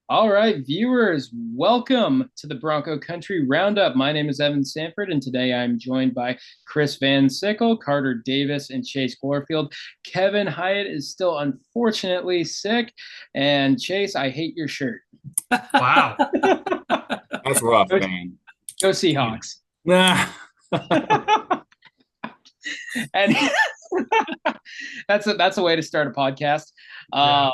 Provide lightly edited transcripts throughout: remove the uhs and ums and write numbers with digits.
All right, viewers, welcome to the Bronco Country Roundup. My name is Evan Sanford, and today I'm joined by Chris Van Sickle, Carter Davis, and Chase Glorfield. Kevin Hyatt is still unfortunately sick, and Chase, I hate your shirt. Wow. That's rough, Go, man. go Seahawks. Nah. And that's a way to start a podcast. Yeah.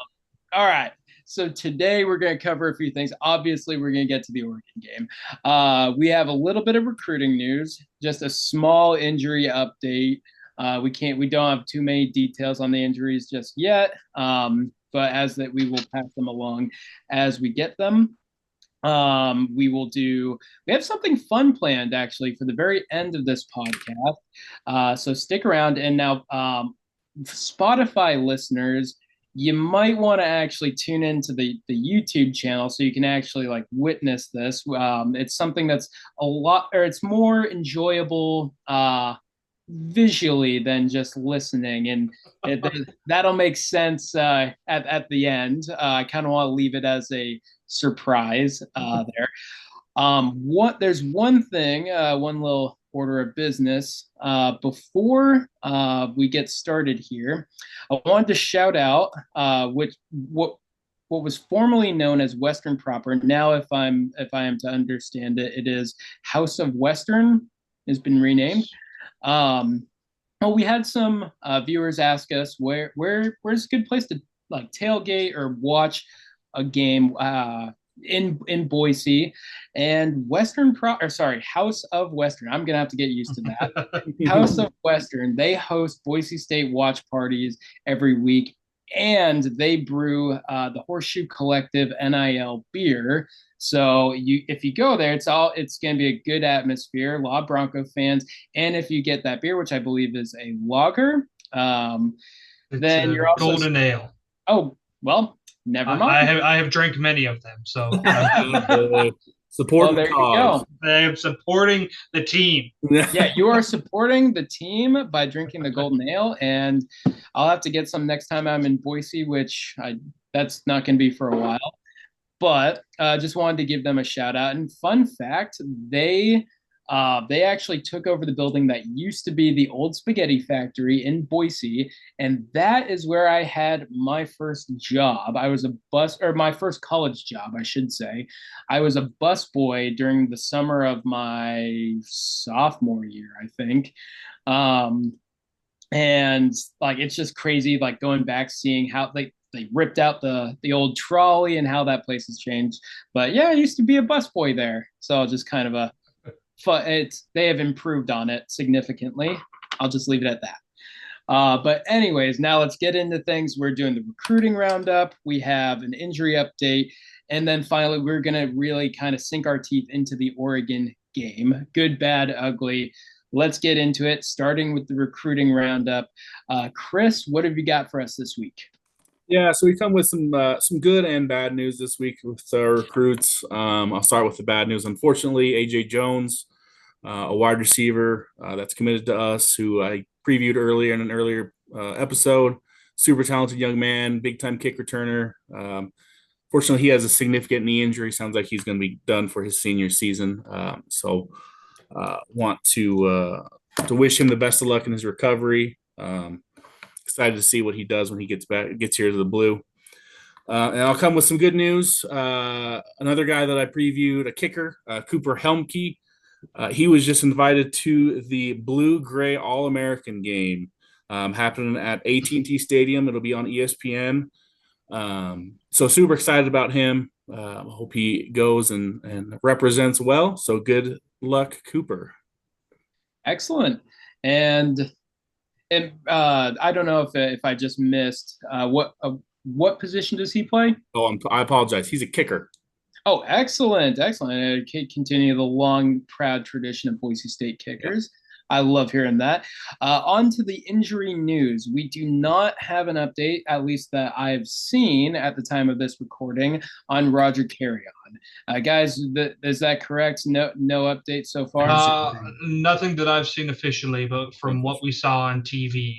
All right. So today we're going to cover a few things. Obviously, we're going to get to the Oregon game. We have a little bit of recruiting news, just a small injury update. We don't have too many details on the injuries just yet, but as that we will pass them along as we get them. We have something fun planned actually for the very end of this podcast. So stick around. And now, Spotify listeners, you might want to actually tune into the YouTube channel so you can actually like witness this. It's something that's a lot, or it's more enjoyable visually than just listening, and that'll make sense at the end. I kind of want to leave it as a surprise there. What there's one thing, one little order of business before we get started here. I wanted to shout out what was formerly known as Western Proper. Now, if I am to understand it, it is House of Western has been renamed. Well, we had some viewers ask us where's a good place to like tailgate or watch a game in Boise, and House of Western. I'm gonna have to get used to that. House of Western. They host Boise State watch parties every week, and they brew the Horseshoe Collective NIL beer. So if you go there, it's gonna be a good atmosphere. A lot of Bronco fans, and if you get that beer, which I believe is a lager, It's then a you're also golden ale. oh well, never mind. I have drank many of them, so Supporting Well, the there you cause. go. I am supporting the team. Yeah, you are supporting the team by drinking the golden ale, and I'll have to get some next time I'm in Boise, which that's not going to be for a while. But just wanted to give them a shout out. And fun fact, they actually took over the building that used to be the old spaghetti factory in Boise, and that is where I had my first job. I was a bus, or my first college job, I should say. I was a bus boy during the summer of my sophomore year, I think. Um, and like it's just crazy, like going back, seeing how they ripped out the old trolley and how that place has changed. But yeah, I used to be a busboy there, so just kind of a fun. It's they have improved on it significantly. I'll just leave it at that. But anyways, now let's get into things. We're doing the recruiting roundup. We have an injury update, and then finally we're gonna really kind of sink our teeth into the Oregon game. Good, bad, ugly. Let's get into it, starting with the recruiting roundup. Chris, what have you got for us this week? Yeah, so we come with some good and bad news this week with our recruits. I'll start with the bad news. Unfortunately, AJ Jones, a wide receiver that's committed to us, who I previewed earlier in an earlier episode. Super talented young man, big time kick returner. Fortunately, he has a significant knee injury. Sounds like he's going to be done for his senior season. Want to wish him the best of luck in his recovery. Excited to see what he does when he gets here to the Blue. And I'll come with some good news. Another guy that I previewed, a kicker, Cooper Helmke. He was just invited to the Blue-Gray All-American game happening at AT&T Stadium. It'll be on ESPN. So super excited about him. Hope he goes and represents well. So good luck, Cooper. Excellent. And I don't know if I just missed what position does he play? Oh, I apologize. He's a kicker. Oh, excellent, excellent. Continue the long, proud tradition of Boise State Yep. kickers. I love hearing that. On to the injury news. We do not have an update, at least that I've seen at the time of this recording, on Roger Carrion. Guys, is that correct? No update so far? Nothing that I've seen officially, but from what we saw on TV,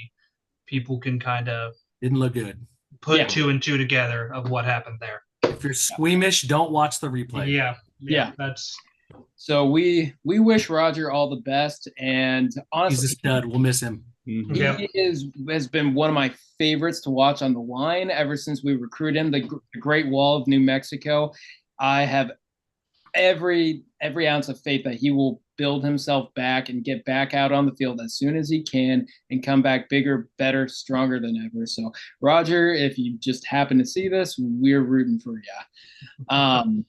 people can kind of Didn't look good. put Yeah. two and two together of what happened there. if you're squeamish, don't watch the replay. Yeah. That's so we wish Roger all the best, and honestly, he's a stud. We'll miss him. he has been one of my favorites to watch on the line ever since we recruited him. The Great Wall of New Mexico. I have every ounce of faith that he will build himself back and get back out on the field as soon as he can and come back bigger, better, stronger than ever. So, Roger, if you just happen to see this, we're rooting for you.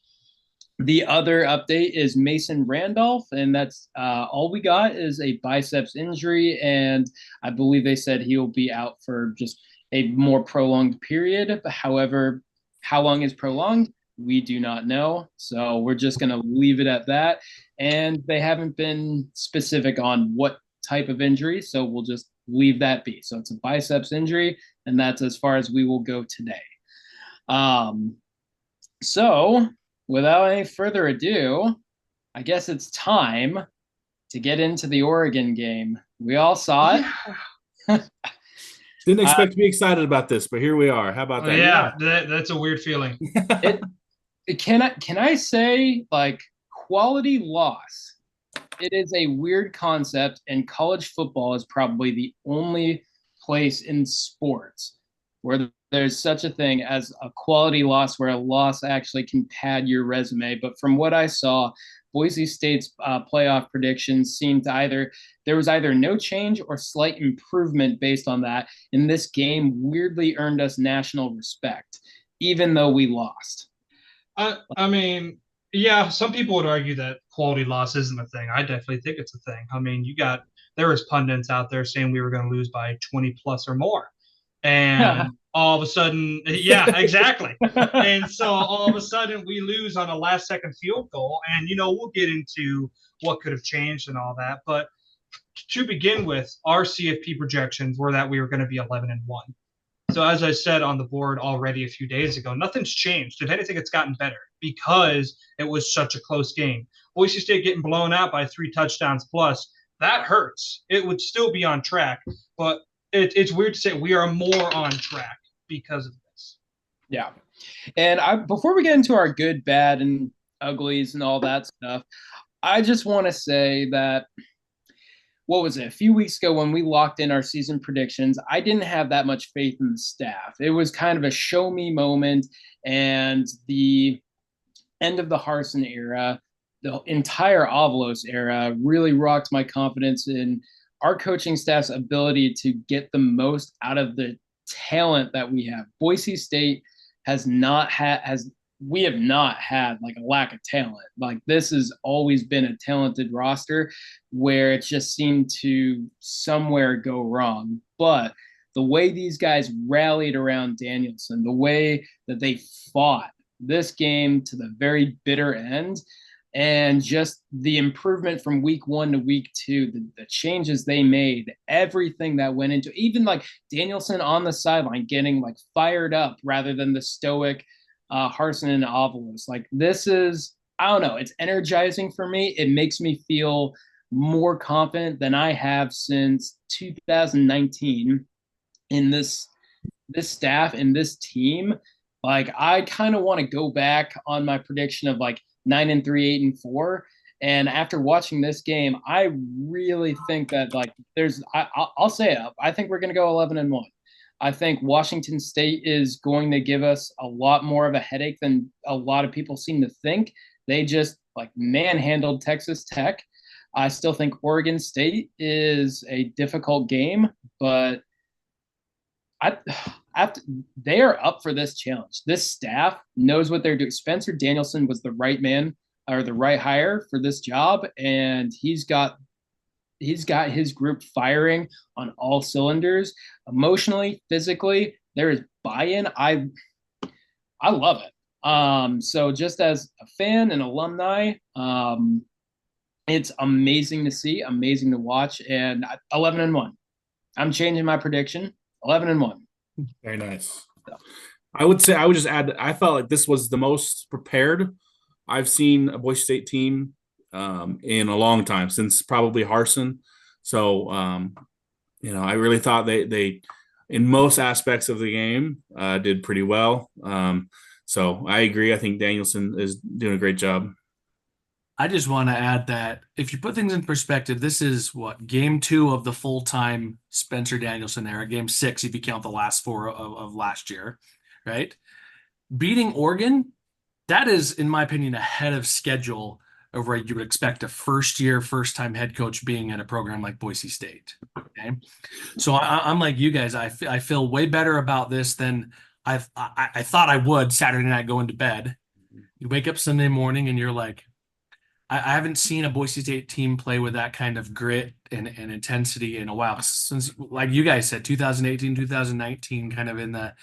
The other update is Mason Randolph, and that's all we got is a biceps injury, and I believe they said he'll be out for just a more prolonged period. However, how long is prolonged? We do not know, so we're just going to leave it at that. And they haven't been specific on what type of injury, so we'll just leave that be. So it's a biceps injury, and that's as far as we will go today. So without any further ado, I guess it's time to get into the Oregon game. We all saw it. Didn't expect to be excited about this, but here we are. How about that? Yeah, that's a weird feeling. Can I say, like, quality loss? It is a weird concept, and college football is probably the only place in sports where there's such a thing as a quality loss, where a loss actually can pad your resume. But from what I saw, Boise State's playoff predictions seemed to there was either no change or slight improvement based on that. And this game weirdly earned us national respect, even though we lost. I mean, yeah, some people would argue that quality loss isn't a thing. I definitely think it's a thing. I mean, there was pundits out there saying we were going to lose by 20 plus or more. And all of a sudden, yeah, exactly. And so all of a sudden we lose on a last second field goal. And, we'll get into what could have changed and all that. But to begin with, our CFP projections were that we were going to be 11-1. So as I said on the board already a few days ago, nothing's changed. If anything, it's gotten better because it was such a close game. Boise State getting blown out by 3 touchdowns plus, that hurts. It would still be on track, but it's weird to say we are more on track because of this. Yeah. And before we get into our good, bad, and uglies and all that stuff, I just want to say that, what was it, a few weeks ago when we locked in our season predictions, I didn't have that much faith in the staff. It was kind of a show me moment, and the end of the Harsin era, the entire Avalos era, really rocked my confidence in our coaching staff's ability to get the most out of the talent that we have. Boise State we have not had like a lack of talent. Like, this has always been a talented roster where it just seemed to somewhere go wrong. But the way these guys rallied around Danielson, the way that they fought this game to the very bitter end, and just the improvement from week 1 to week 2, the changes they made, everything that went into, even like Danielson on the sideline getting like fired up rather than the stoic Harsin and Avalos. Like, this is, I don't know, it's energizing for me. It makes me feel more confident than I have since 2019 in this staff and this team. Like, I kind of want to go back on my prediction of like 9-3, 8-4. And after watching this game, I really think that, like, I'll say it, I think we're going to go 11-1. I think Washington State is going to give us a lot more of a headache than a lot of people seem to think. They just like manhandled Texas Tech. I still think Oregon State is a difficult game, but they are up for this challenge. This staff knows what they're doing. Spencer Danielson was the right man or the right hire for this job, and he's got his group firing on all cylinders, emotionally, physically. There is buy-in. I love it. So just as a fan and alumni, it's amazing to see, amazing to watch, and 11-1. I'm changing my prediction. 11-1. Very nice. I would just add that I felt like this was the most prepared I've seen a Boise State team in a long time, since probably Harsin. So, I really thought they in most aspects of the game did pretty well. So I agree. I think Danielson is doing a great job. I just want to add that if you put things in perspective, this is what game 2 of the full-time Spencer Danielson era, game 6 if you count the last 4 of last year, right? Beating Oregon, that is, in my opinion, ahead of schedule of where you would expect a first-year, first-time head coach being at a program like Boise State. Okay, so I'm like you guys. I feel way better about this than I thought I would Saturday night going to bed. You wake up Sunday morning and you're like, I haven't seen a Boise State team play with that kind of grit and intensity in a while. Since, like you guys said, 2018, 2019, kind of in the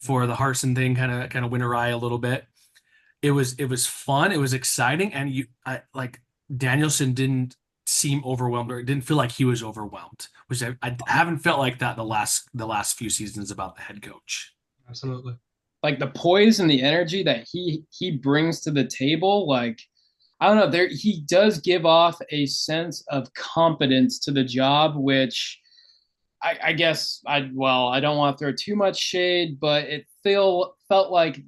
for the Harsin thing, kind of went awry a little bit. It was fun, it was exciting, and I like Danielson didn't seem overwhelmed or it didn't feel like he was overwhelmed, which I haven't felt like that the last few seasons about the head coach. Absolutely. Like the poise and the energy that he brings to the table, like I don't know, there he does give off a sense of competence to the job, which I guess I don't want to throw too much shade, but it felt like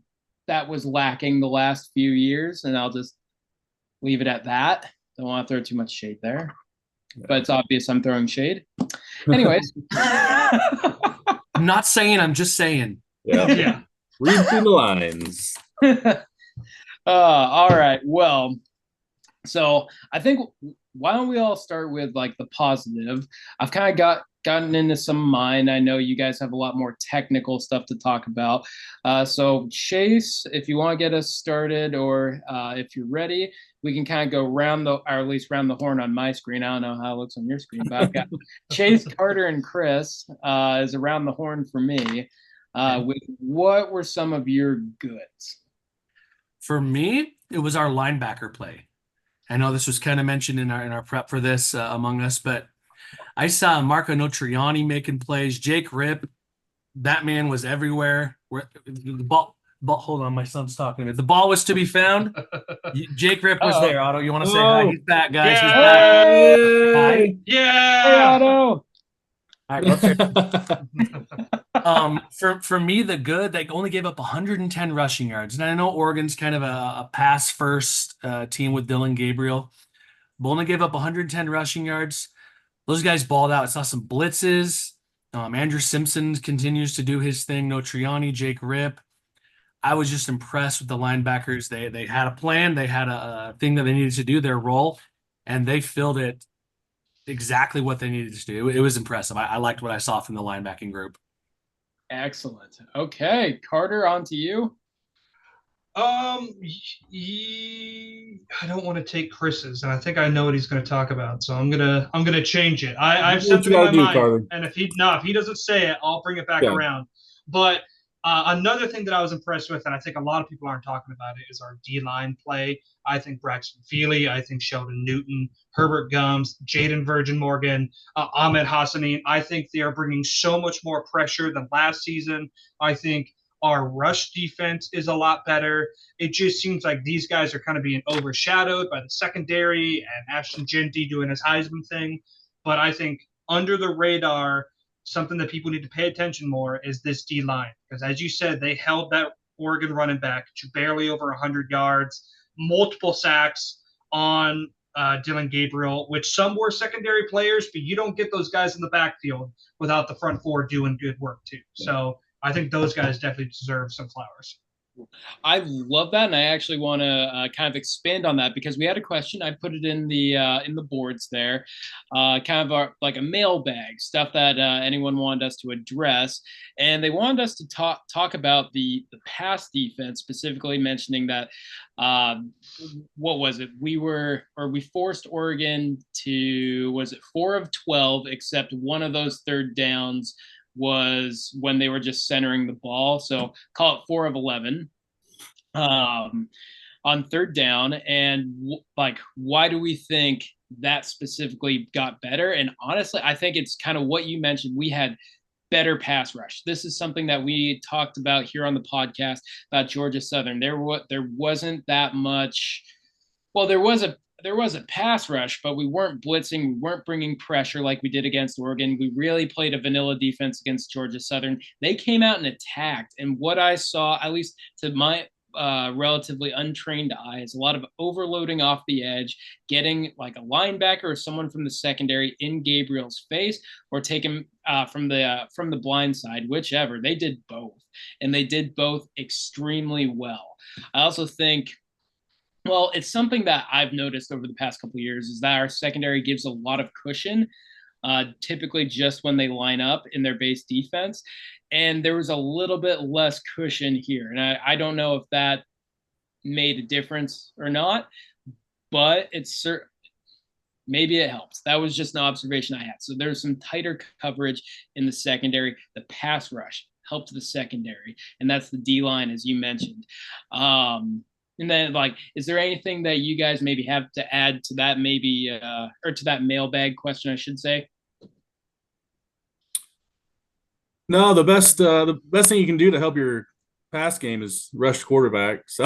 that was lacking the last few years, and I'll just leave it at that. Don't want to throw too much shade there, but it's obvious I'm throwing shade. Anyways, I'm not saying, I'm just saying. Yeah. Read through the lines. all right. Well, so I think why don't we all start with like the positive? I've kind of gotten into some of mine. I know you guys have a lot more technical stuff to talk about. So Chase, if you want to get us started, or if you're ready, we can kind of go round or at least round the horn on my screen. I don't know how it looks on your screen, but I've got Chase, Karter, and Chris is around the horn for me. With what were some of your goods? For me, it was our linebacker play. I know this was kind of mentioned in our prep for this among us, but I saw Marco Notriani making plays. Jake Ripp, that man was everywhere. The ball, hold on, my son's talking to me. The ball was to be found. Jake Ripp was there. Otto, you want to say hi? He's back, guys. Yeah. He's back. Hi. Hey, Yeah. Otto. All right, let's hear. For me, the good, they only gave up 110 rushing yards. And I know Oregon's kind of a pass first team with Dylan Gabriel, but only gave up 110 rushing yards. Those guys balled out. I saw some blitzes. Andrew Simpson continues to do his thing. No Triani, Jake Ripp. I was just impressed with the linebackers. They had a plan. They had a thing that they needed to do, their role, and they filled it exactly what they needed to do. It was impressive. I liked what I saw from the linebacking group. Excellent. Okay, Karter, on to you. I don't want to take Chris's, and I think I know what he's going to talk about, so I'm gonna change it. I've What said you it in my gotta do, mind, Carter? and if he doesn't say it, I'll bring it back Yeah. around. But another thing that I was impressed with, and I think a lot of people aren't talking about it, is our D-line play. I think Braxton Feely, I think Sheldon Newton, Herbert Gums, Jaden Virgin Morgan, Ahmed Hassani. I think they are bringing so much more pressure than last season. I think our rush defense is a lot better. It just seems like these guys are kind of being overshadowed by the secondary and Ashton Genty doing his Heisman thing. But I think under the radar, something that people need to pay attention more is this D line. Because as you said, they held that Oregon running back to barely over 100 yards, multiple sacks on Dylan Gabriel, which some were secondary players, but you don't get those guys in the backfield without the front four doing good work too. So I think those guys definitely deserve some flowers. I love that, and I actually want to kind of expand on that because we had a question. I put it in the boards there, kind of like a mailbag stuff that anyone wanted us to address, and they wanted us to talk about the pass defense, specifically mentioning that what was it? We forced Oregon to, was it 4 of 12, except one of those third downs was when they were just centering the ball. So call it 4 of 11 on third down. And why do we think that specifically got better? And honestly, I think it's kind of what you mentioned. We had better pass rush. This is something that we talked about here on the podcast about Georgia Southern. There wasn't that much. Well, there was a pass rush, but we weren't blitzing. We weren't bringing pressure like we did against Oregon. We really played a vanilla defense against Georgia Southern. They came out and attacked. And what I saw, at least to relatively untrained eyes, a lot of overloading off the edge, getting like a linebacker or someone from the secondary in Gabriel's face, or take him from the blind side, whichever. They did both, and they did both extremely well. I also think, well, it's something that I've noticed over the past couple of years is that our secondary gives a lot of cushion, typically just when they line up in their base defense. And there was a little bit less cushion here. And I don't know if that made a difference or not, but it's maybe it helps. That was just an observation I had. So there's some tighter coverage in the secondary. The pass rush helped the secondary, and that's the D line, as you mentioned. And then, like, is there anything that you guys maybe have to add to that, maybe, or to that mailbag question, I should say? No, the best thing you can do to help your pass game is rush quarterback. So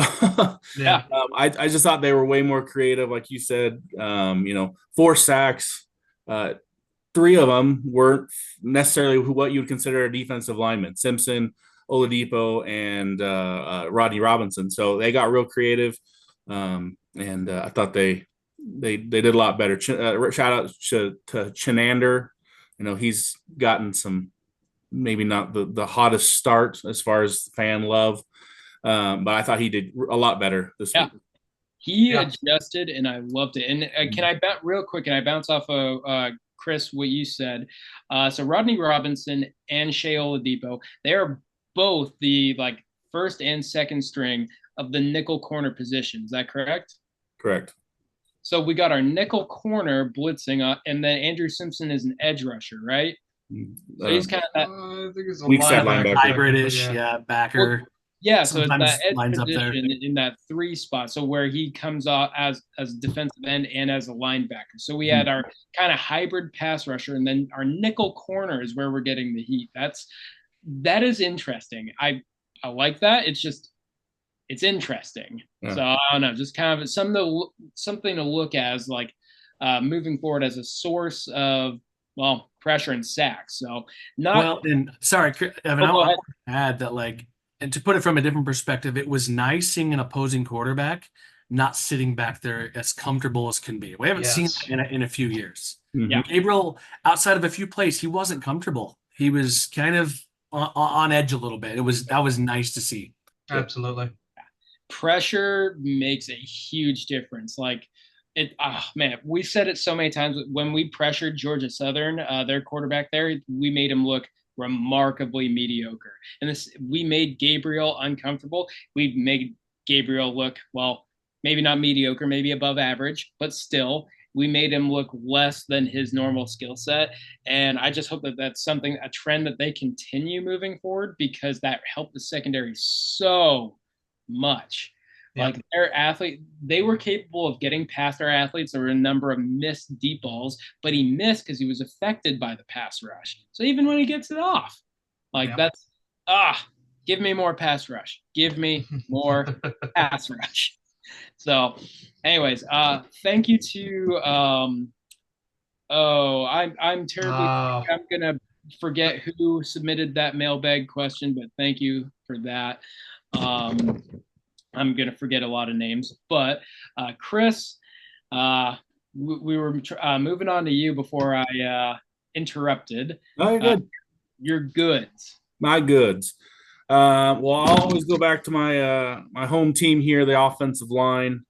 Yeah. I just thought they were way more creative, like you said. 4 sacks, 3 of them weren't necessarily what you would consider a defensive lineman: Simpson, Oladipo, and Rodney Robinson. So they got real creative, and I thought they did a lot better. Shout out to Chenander. He's gotten some, maybe not the hottest start as far as fan love, but I thought he did a lot better this week. He adjusted, and I loved it. And can I real quick? Can I bounce off of Chris what you said? So Rodney Robinson and Shea Oladipo, they are both the first and second string of the nickel corner position. Is that correct? Correct. So we got our nickel corner blitzing, and then Andrew Simpson is an edge rusher, right? So he's kind of that I think it's a weak side linebacker. Hybrid-ish, backer. Well, yeah, so it's Sometimes that edge lines up there. position in that 3 spot. So where he comes off as a defensive end and as a linebacker. So we had our kind of hybrid pass rusher, and then our nickel corner is where we're getting the heat. That is interesting. I like that. It's interesting. Yeah. So I don't know, just kind of something to look as moving forward as a source of pressure and sacks. So and sorry, Evan, I want to add that and to put it from a different perspective, it was nice seeing an opposing quarterback not sitting back there as comfortable as can be. We haven't seen that in a few years. Mm-hmm. Yeah. Gabriel, outside of a few plays, he wasn't comfortable. He was kind of on edge a little bit. That was nice to see. Absolutely. Pressure makes a huge difference. We've said it so many times. When we pressured Georgia Southern, their quarterback there, we made him look remarkably mediocre. And we made Gabriel uncomfortable. We made Gabriel look, maybe not mediocre, maybe above average, but still, we made him look less than his normal skill set. And I just hope that that's a trend that they continue moving forward, because that helped the secondary so much. Their athlete, they were capable of getting past our athletes. There were a number of missed deep balls, but he missed because he was affected by the pass rush. So even when he gets it off, give me more pass rush. Give me more pass rush. So anyways, thank you to I'm terribly I'm gonna forget who submitted that mailbag question, but thank you for that. I'm going to forget a lot of names, but Chris, we were moving on to you before I interrupted. No, you're good. Your goods. My goods. I'll always go back to my home team here, the offensive line.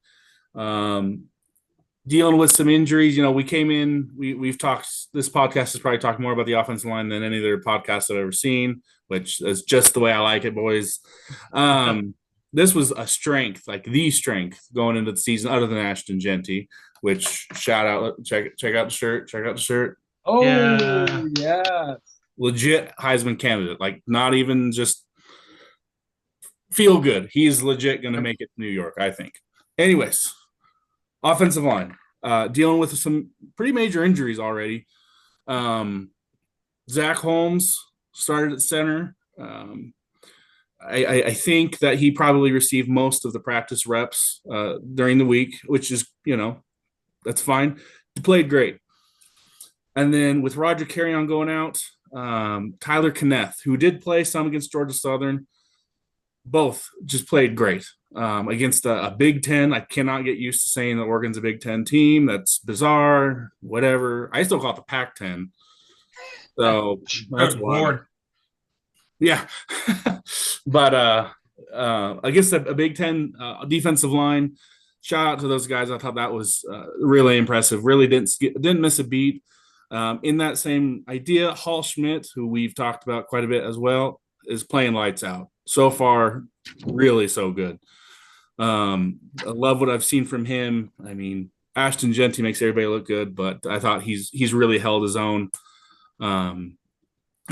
Dealing with some injuries. We came in, we've talked, this podcast has probably talked more about the offensive line than any other podcast I've ever seen, which is just the way I like it, boys. This was a strength, the strength going into the season, other than Ashton Genty, which shout out, check out the shirt. Oh, yeah. Legit Heisman candidate, not even just feel good. He's legit going to make it to New York, I think. Anyways, offensive line, dealing with some pretty major injuries already. Zach Holmes started at center. I think that he probably received most of the practice reps during the week, which is, that's fine. He played great. And then with Roger Carrion going out, Tyler Kenneth, who did play some against Georgia Southern, both just played great. against a Big Ten. I cannot get used to saying that Oregon's a Big Ten team. That's bizarre. Whatever. I still call it the Pac-10. So that's Good one. Lord. Yeah. But against a Big Ten defensive line, shout out to those guys. I thought that was really impressive. Really didn't miss a beat. In that same idea, Hall Schmidt, who we've talked about quite a bit as well, is playing lights out. So far, really so good. I love what I've seen from him. I mean, Ashton Genty makes everybody look good, but I thought he's really held his own. And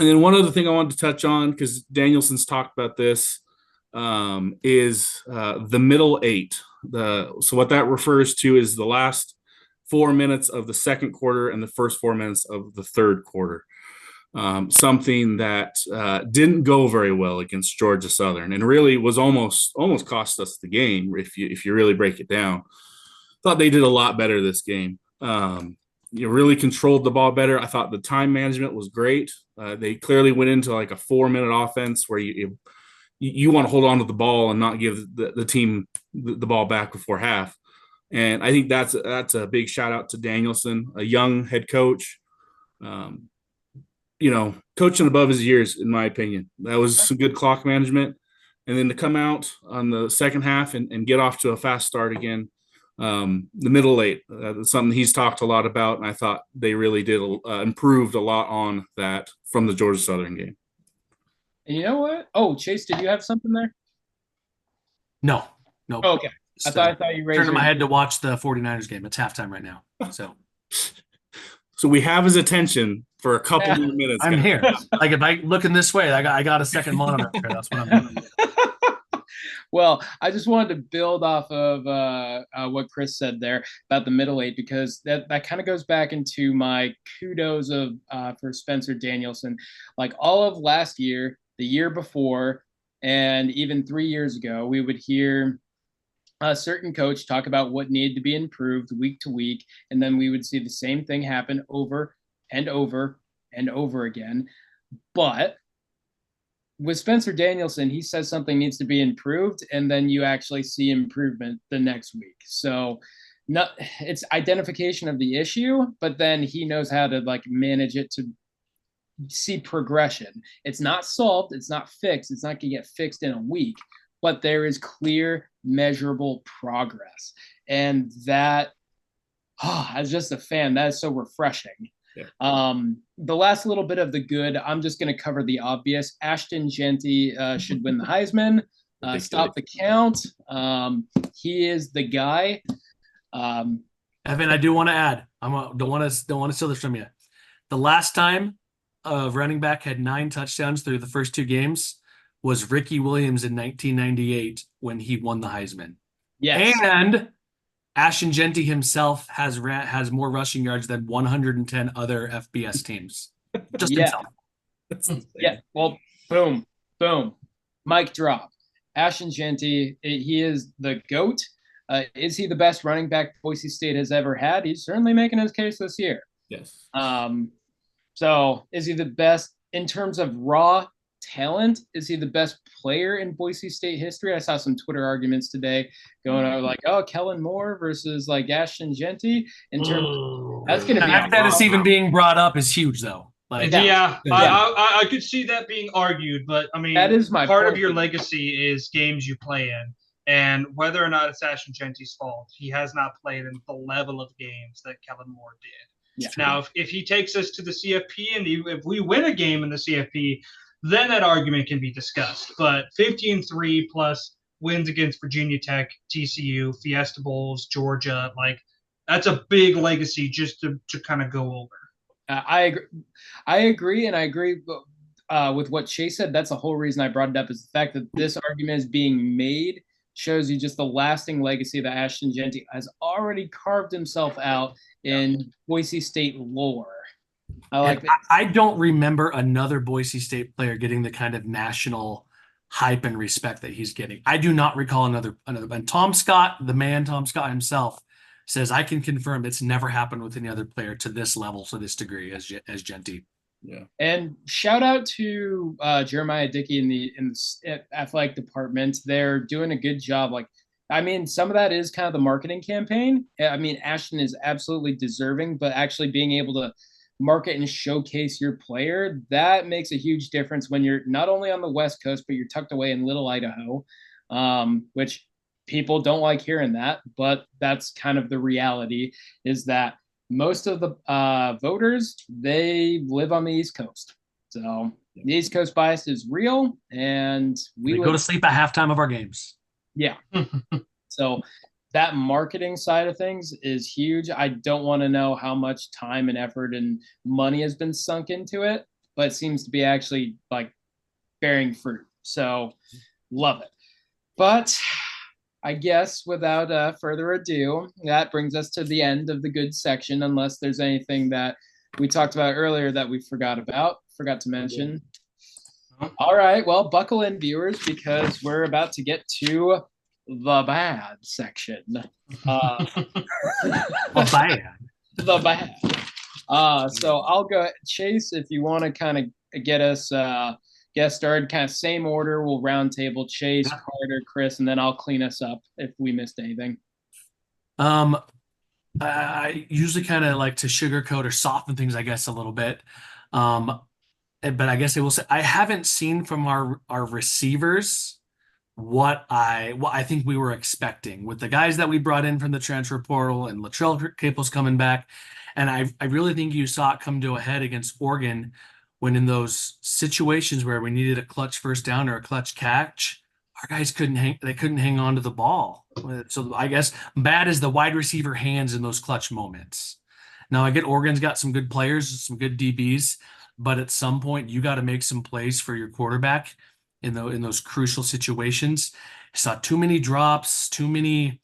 then one other thing I wanted to touch on, because Danielson's talked about this, is the middle eight. So what that refers to is the last 4 minutes of the second quarter and the first 4 minutes of the third quarter. Something that didn't go very well against Georgia Southern, and really was almost cost us the game if you really break it down. Thought they did a lot better this game. You really controlled the ball better. I thought the time management was great. They clearly went into like a 4-minute offense where you want to hold on to the ball and not give the team the ball back before half. And I think that's a big shout out to Danielson, a young head coach. Coaching above his years, in my opinion. That was some good clock management. And then to come out on the second half and get off to a fast start again. The middle eight, something he's talked a lot about, and I thought they really did improved a lot on that from the Georgia Southern game. And you know what? Oh, Chase, did you have something there? No. Oh, okay. I thought you raised turning my head to watch the 49ers game. It's halftime right now. So we have his attention for a couple more minutes. I'm here. Like if I looking this way, I got a second monitor here. That's what I'm doing. Well, I just wanted to build off of what Chris said there about the middle eight, because that kind of goes back into my kudos of for Spencer Danielson. Like all of last year, the year before, and even 3 years ago, we would hear a certain coach talk about what needed to be improved week to week, and then we would see the same thing happen over and over and over again. But with Spencer Danielson, he says something needs to be improved, and then you actually see improvement the next week. So it's identification of the issue, but then he knows how to like manage it to see progression. It's not solved. It's not fixed. It's not going to get fixed in a week, but there is clear, measurable progress. And that, as just a fan, that is so refreshing. Yeah. The last little bit of the good, I'm just going to cover the obvious. Ashton Genty should win the Heisman. Stop the count. He is the guy. Evan, I do want to add. Don't want to steal this from you. The last time a running back had 9 touchdowns through the first 2 games was Ricky Williams in 1998 when he won the Heisman. Yes. And Ashton Genty himself has more rushing yards than 110 other FBS teams. Just himself. Yeah. Well, boom. Mic drop. Ashton Genty, he is the GOAT. Is he the best running back Boise State has ever had? He's certainly making his case this year. Yes. So is he the best in terms of raw talent? Is he the best player in Boise State history? I saw some Twitter arguments today going on like, oh, Kellen Moore versus like Ashton Genty. In terms that's going to be that is even being brought up is huge though. Like, I could see that being argued, but I mean, that is my part point. of your legacy is games you play in, and whether or not it's Ashton Genty's fault, he has not played in the level of games that Kellen Moore did. Yeah. Now, if he takes us to the CFP and if we win a game in the CFP, then that argument can be discussed. But 15-3 plus wins against Virginia Tech, TCU, Fiesta Bowls, Georgia, like that's a big legacy just to kind of go over. I agree, and I agree with what Chase said. That's the whole reason I brought it up, is the fact that this argument is being made shows you just the lasting legacy that Ashton Genty has already carved himself out in Boise State lore. I don't remember another Boise State player getting the kind of national hype and respect that he's getting. I do not recall another. And Tom Scott himself, says I can confirm it's never happened with any other player to this level, to this degree as Genty. Yeah. And shout out to Jeremiah Dickey in the athletic department. They're doing a good job. Like, I mean, some of that is kind of the marketing campaign. I mean, Ashton is absolutely deserving, but actually being able to market and showcase your player, that makes a huge difference when you're not only on the West Coast, but you're tucked away in Little Idaho, which people don't like hearing that, but that's kind of the reality. Is that most of the voters, they live on the East Coast. So the East Coast bias is real, and we go to sleep at halftime of our games. Yeah. So that marketing side of things is huge. I don't want to know how much time and effort and money has been sunk into it, but it seems to be actually like bearing fruit. So love it. But I guess without further ado, that brings us to the end of the good section, unless there's anything that we talked about earlier that we forgot to mention. All right, well, buckle in, viewers, because we're about to get to the bad section. The bad. The bad. So I'll go, Chase, if you want to kind of get us started, kind of same order. We'll round table Chase, Karter, Chris, and then I'll clean us up if we missed anything. I usually kind of like to sugarcoat or soften things, I guess, a little bit. But I guess I will say I haven't seen from our receivers what I think we were expecting with the guys that we brought in from the transfer portal and Latrell Capel's coming back. And I really think you saw it come to a head against Oregon when in those situations where we needed a clutch first down or a clutch catch, our guys couldn't hang on to the ball. So I guess bad is the wide receiver hands in those clutch moments. Now I get Oregon's got some good players, some good DBs, but at some point you got to make some plays for your quarterback in those crucial situations. I saw too many drops, too many,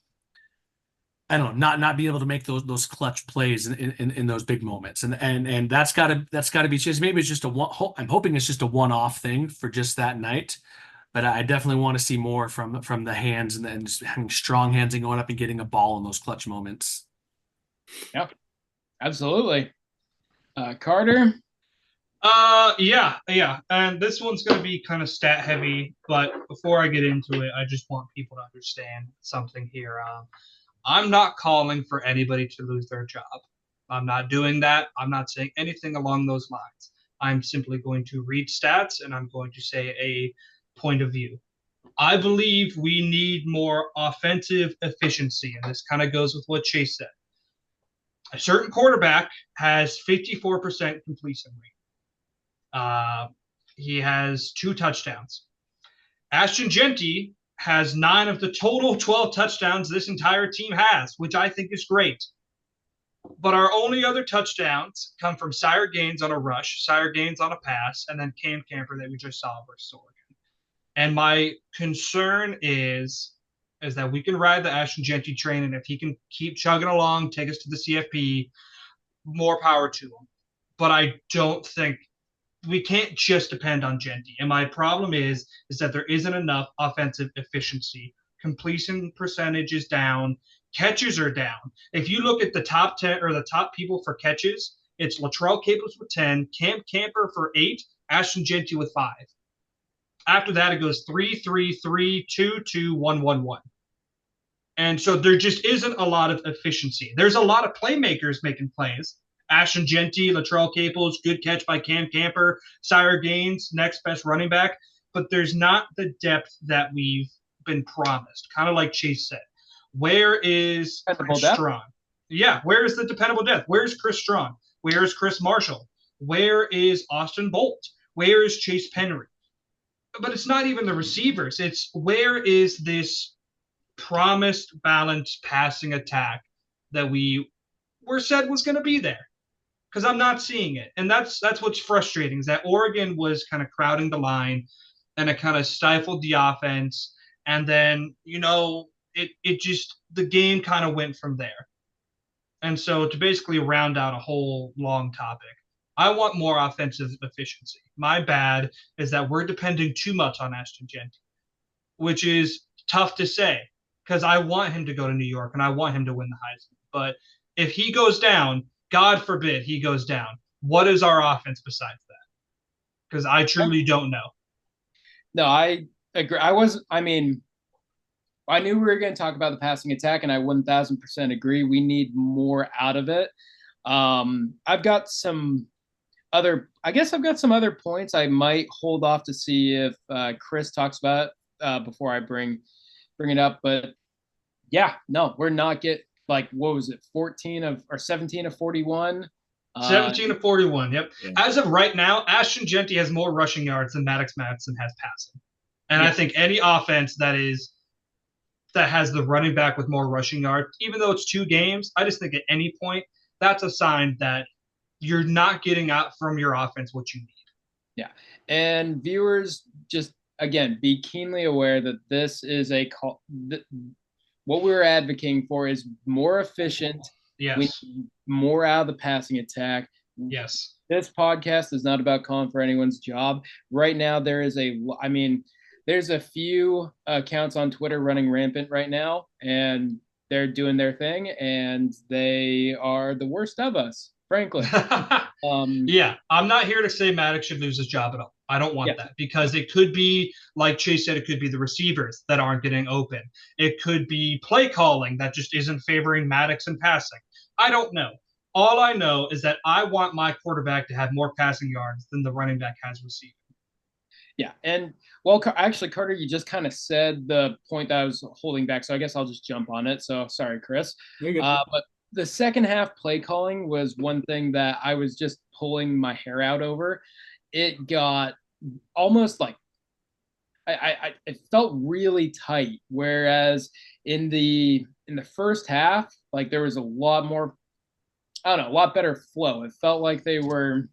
I don't know, not be able to make those clutch plays in those big moments. And that's gotta be just, maybe it's just I'm hoping it's just a one-off thing for just that night. But I definitely want to see more from the hands and just having strong hands and going up and getting a ball in those clutch moments. Yeah, absolutely. Karter. Yeah. And this one's going to be kind of stat heavy, but before I get into it, I just want people to understand something here. I'm not calling for anybody to lose their job. I'm not doing that. I'm not saying anything along those lines. I'm simply going to read stats and I'm going to say a point of view. I believe we need more offensive efficiency, and this kind of goes with what Chase said. A certain quarterback has 54% completion rate. He has 2 touchdowns. Ashton Jeanty has 9 of the total 12 touchdowns this entire team has, which I think is great. But our only other touchdowns come from Sire Gaines on a rush, Sire Gaines on a pass, and then Cam Camper that we just saw versus Oregon. And my concern is that we can ride the Ashton Jeanty train, and if he can keep chugging along, take us to the CFP, more power to him. But I don't think we can't just depend on Jeanty. And my problem is that there isn't enough offensive efficiency. Completion percentage is down. Catches are down. If you look at the top 10 or the top people for catches, it's Latrell Capels with 10, Cam Camper for 8, Ashton Jeanty with 5. After that, it goes 3, 3, 3, 2, 2, 1, 1, 1. And so there just isn't a lot of efficiency. There's a lot of playmakers making plays. Ashton Jeanty, Latrell Capels, good catch by Cam Camper, Sire Gaines, next best running back. But there's not the depth that we've been promised, kind of like Chase said. Where is Chris Strong? Yeah, where is the dependable depth? Where's Chris Strong? Where's Chris Marshall? Where is Austin Bolt? Where is Chase Penry? But it's not even the receivers. It's where is this promised balanced passing attack that we were said was going to be there? Because I'm not seeing it. And that's what's frustrating, is that Oregon was kind of crowding the line and it kind of stifled the offense. And then, it just, the game kind of went from there. And so to basically round out a whole long topic, I want more offensive efficiency. My bad is that we're depending too much on Ashton Jeanty, which is tough to say because I want him to go to New York and I want him to win the Heisman. But if he goes down, God forbid he goes down, What is our offense besides that? Because I truly don't know. No, I agree. I knew we were going to talk about the passing attack, and I 1000% agree. We need more out of it. I've got some I guess I've got some other points I might hold off to see if Chris talks about before I bring it up. But yeah, no, we're not like, what was it, 14 of or 17 of 41? 17 to 41. Yep. Yeah. As of right now, Ashton Genty has more rushing yards than Maddox Madison has passing. And I think any offense that has the running back with more rushing yards, even though it's 2 games, I just think at any point that's a sign that you're not getting out from your offense what you need. Yeah. And viewers, just again, be keenly aware that this is what we're advocating for is more efficient. Yes. We need more out of the passing attack. Yes. This podcast is not about calling for anyone's job. Right now, there's a few accounts on Twitter running rampant right now, and they're doing their thing, and they are the worst of us, frankly. Yeah, I'm not here to say Maddox should lose his job at all. I don't want that, because it could be, like Chase said, it could be the receivers that aren't getting open. It could be play calling that just isn't favoring Maddox in passing. I don't know. All I know is that I want my quarterback to have more passing yards than the running back has receiving. Yeah, and well, actually, Carter, you just kind of said the point that I was holding back, so I guess I'll just jump on it. So sorry, Chris. But the second half play calling was one thing that I was just pulling my hair out over. It got almost like it felt really tight. Whereas in the first half, like there was a lot more, I don't know, a lot better flow. It felt like they were.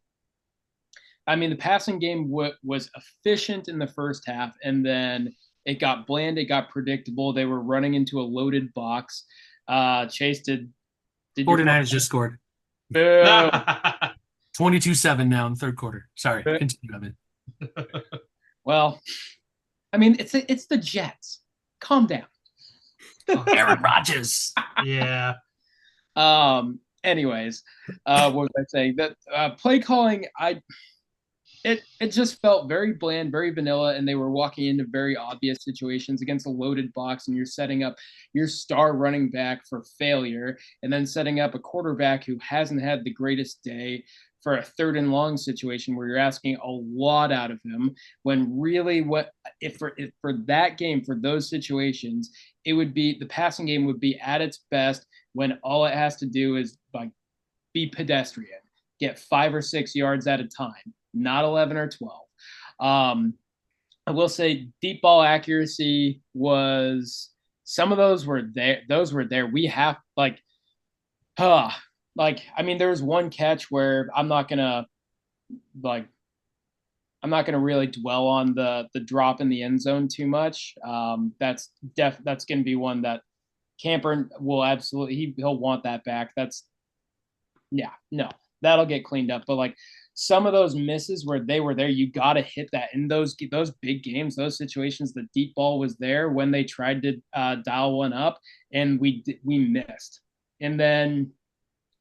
I mean, the passing game was efficient in the first half, and then it got bland. It got predictable. They were running into a loaded box. Chase, did 49ers just scored. 22-7 now in the third quarter. Sorry, continue, Evan. Well, I mean, it's the Jets. Calm down. Aaron Rodgers. Yeah. Anyways, what was I saying? That play calling, it just felt very bland, very vanilla, and they were walking into very obvious situations against a loaded box, and you're setting up your star running back for failure, and then setting up a quarterback who hasn't had the greatest day for a 3rd and long situation where you're asking a lot out of him, when really if for that game, for those situations, it would be the passing game would be at its best when all it has to do is like be pedestrian, get 5 or 6 yards at a time, not 11 or 12. I will say deep ball accuracy was, some of those were there. We have I mean, there was one catch where I'm not gonna really dwell on the drop in the end zone too much. That's gonna be one that Camper will absolutely, he'll want that back. That'll get cleaned up. But like some of those misses where they were there, you got to hit that in those big games, those situations. The deep ball was there when they tried to dial one up, and we missed. And then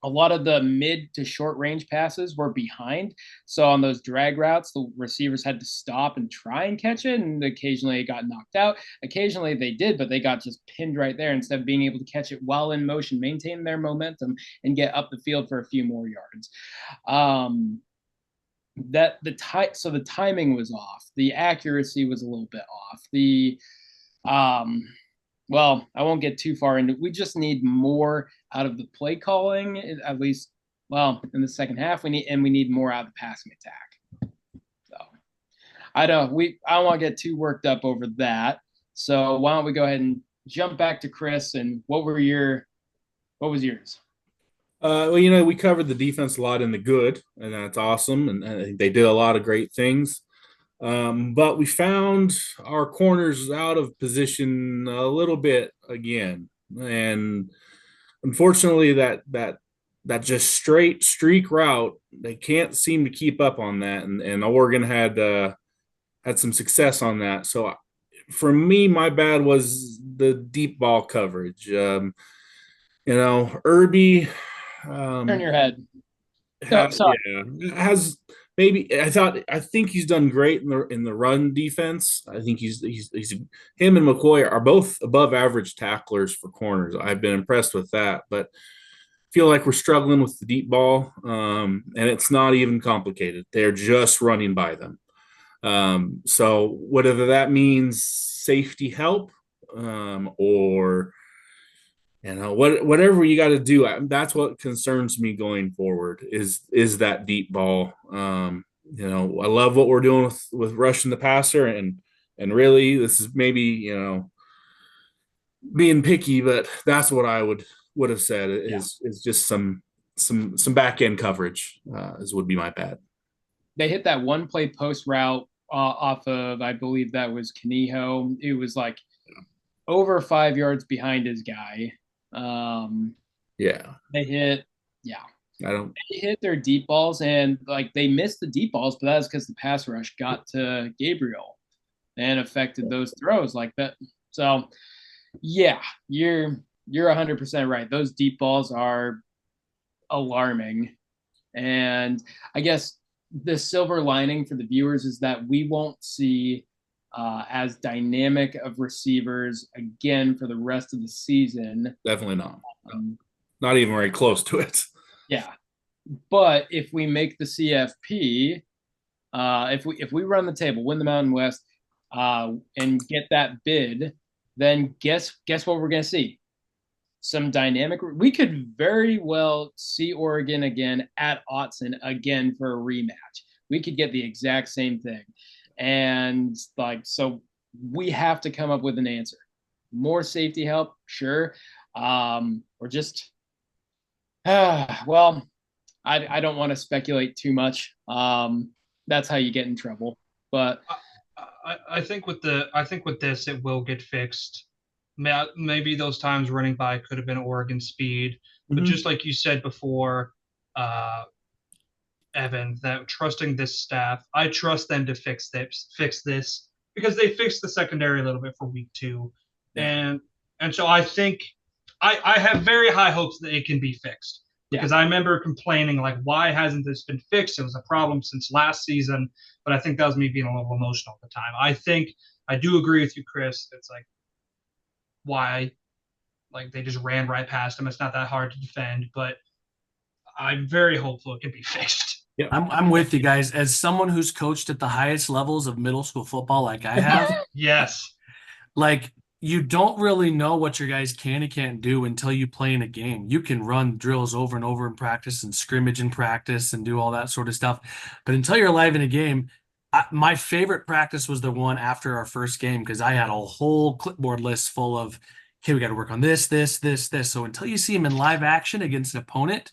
a lot of the mid to short range passes were behind. So on those drag routes, the receivers had to stop and try and catch it. And occasionally it got knocked out. Occasionally they did, but they got just pinned right there instead of being able to catch it while in motion, maintain their momentum, and get up the field for a few more yards. So the timing was off. The accuracy was a little bit off. Well, I won't get too far into it. We just need more out of the play calling, at least, well, in the second half. We need more out of the passing attack. So I don't want to get too worked up over that. So why don't we go ahead and jump back to Chris, and what was yours? Well, we covered the defense a lot in the good, and that's awesome. And I think they did a lot of great things. But we found our corners out of position a little bit again. And unfortunately, that just straight streak route, they can't seem to keep up on that. And Oregon had some success on that. So for me, my bad was the deep ball coverage. Irby. Turn your head. No, sorry. has maybe I think he's done great in the run defense. I think he's him and McCoy are both above average tacklers for corners. I've been impressed with that, but feel like we're struggling with the deep ball, and it's not even complicated. They're just running by them. So whatever that means, safety help, or whatever you got to do. That's what concerns me going forward is that deep ball. I love what we're doing with rushing the passer, and really this is maybe being picky, but that's what I would have said is just some back end coverage would be my bad. They hit that one play post route off of, I believe that was Canijo. It was like over 5 yards behind his guy. They hit, they hit their deep balls, and like they missed the deep balls, but that's because the pass rush got to Gabriel and affected those throws like that. So yeah, you're 100% right. Those deep balls are alarming. And I guess the silver lining for the viewers is that we won't see as dynamic of receivers again for the rest of the season. Definitely not. Not even very close to it. Yeah. But if we make the CFP, if we run the table, win the Mountain West, and get that bid, then guess what we're going to see? Some dynamic. We could very well see Oregon again at Autzen again for a rematch. We could get the exact same thing. And so we have to come up with an answer. More safety help, sure. Or just, well, I don't want to speculate too much. That's how you get in trouble. But I think with this, it will get fixed. Maybe those times running by could have been Oregon speed, but just like you said before, Evan, that trusting this staff, I trust them to fix this because they fixed the secondary a little bit for week 2, and so I think I have very high hopes that it can be fixed because I remember complaining like, why hasn't this been fixed? It was a problem since last season, but I think that was me being a little emotional at the time. I do agree with you, Chris. It's like, why? Like they just ran right past him. It's not that hard to defend, but I'm very hopeful it can be fixed. Yeah, I'm with you guys. As someone who's coached at the highest levels of middle school football, like I have, yes, like you don't really know what your guys can and can't do until you play in a game. You can run drills over and over in practice and scrimmage in practice and do all that sort of stuff, but until you're live in a game, my favorite practice was the one after our first game because I had a whole clipboard list full of, okay, we got to work on this. So until you see him in live action against an opponent,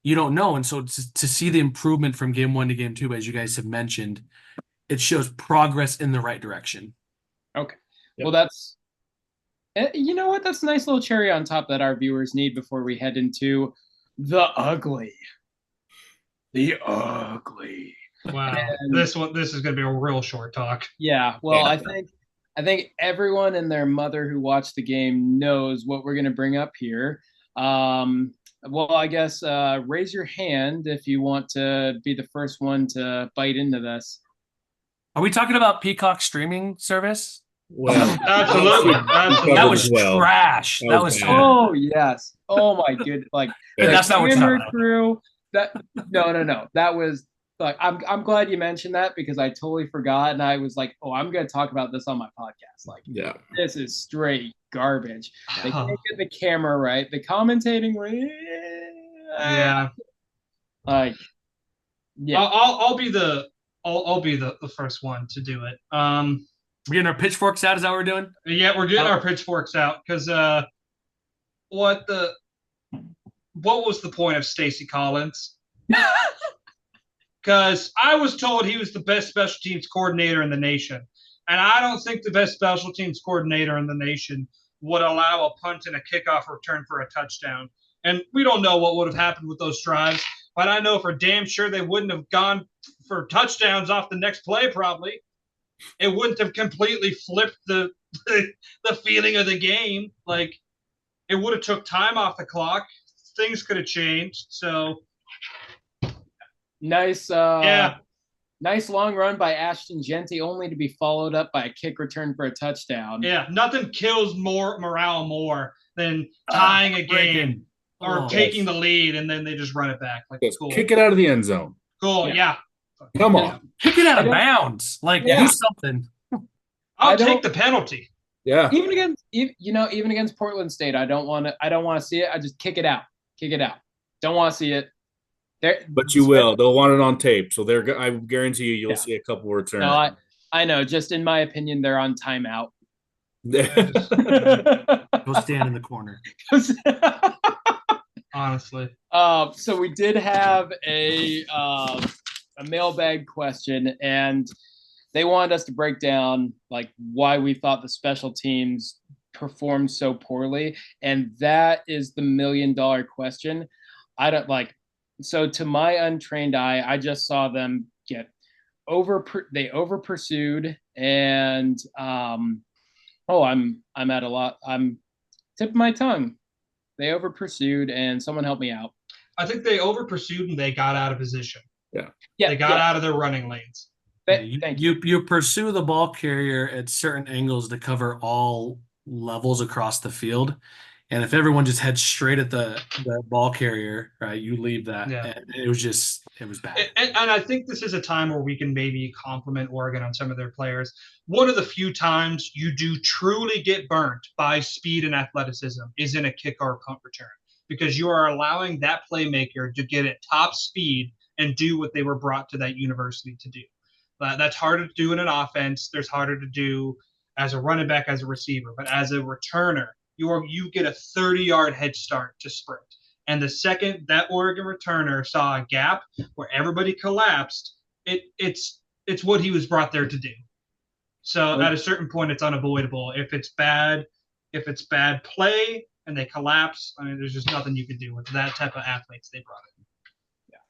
you don't know. And so to see the improvement from game 1 to game 2, as you guys have mentioned, it shows progress in the right direction. Okay. Yep. Well, that's, you know what? That's a nice little cherry on top that our viewers need before we head into the ugly. The ugly. Wow. And this is going to be a real short talk. Yeah. Well, I think everyone and their mother who watched the game knows what we're going to bring up here. Well, I guess raise your hand if you want to be the first one to bite into this. Are we talking about Peacock streaming service? Well, absolutely. That was trash. That was oh yes. Oh my goodness. Like that's not what you're crew. That no. That was like I'm glad you mentioned that because I totally forgot and I was like, oh, I'm gonna talk about this on my podcast. Like, this is straight garbage. They can't get the camera right. The commentating, like, I'll be the first one to do it. We're getting our pitchforks out. Is that what we're doing? Yeah, we're getting our pitchforks out because what was the point of Stacy Collins? Because I was told he was the best special teams coordinator in the nation, and I don't think the best special teams coordinator in the nation would allow a punt and a kickoff return for a touchdown. And we don't know what would have happened with those drives, but I know for damn sure they wouldn't have gone for touchdowns off the next play probably. It wouldn't have completely flipped the feeling of the game. Like, it would have took time off the clock. Things could have changed. So Nice, Yeah, nice long run by Ashton Genty, only to be followed up by a kick return for a touchdown. yeah. Nothing kills more morale more than tying a game Breaking. or Oh, taking the lead and then they just run it back. Like, Just cool, kick it out of the end zone. cool, Yeah. yeah. Come Yeah. on. kick it out I of don't- bounds. Like, Yeah. do something. I'll I take don't- the penalty. Yeah. Even against Portland State, I don't want to see it. I just kick it out. Don't want to see it. But you will. They'll want it on tape. So I guarantee you'll Yeah. see a couple returns. No, I know. Just in my opinion, they're on timeout. Go stand in the corner. Honestly. So we did have a mailbag question, and they wanted us to break down like why we thought the special teams performed so poorly, and that is the $1 million question. I don't like. So to my untrained eye, I just saw them get they over pursued, and I'm at a lot. I'm tip of my tongue. They over pursued, and someone help me out. I think they over pursued and they got out of position. Yeah, They got out of their running lanes. Thank you. You pursue the ball carrier at certain angles to cover all levels across the field. And if everyone just heads straight at the ball carrier, right, you leave that. Yeah. And it was bad. And I think this is a time where we can maybe compliment Oregon on some of their players. One of the few times you do truly get burnt by speed and athleticism is in a kick or a punt return, because you are allowing that playmaker to get at top speed and do what they were brought to that university to do. That's harder to do in an offense. There's harder to do as a running back, as a receiver, but as a returner, you get a 30-yard head start to sprint. And the second that Oregon returner saw a gap where everybody collapsed, it's what he was brought there to do. So at a certain point, it's unavoidable. If it's bad play and they collapse, I mean, there's just nothing you can do with that type of athletes they brought in.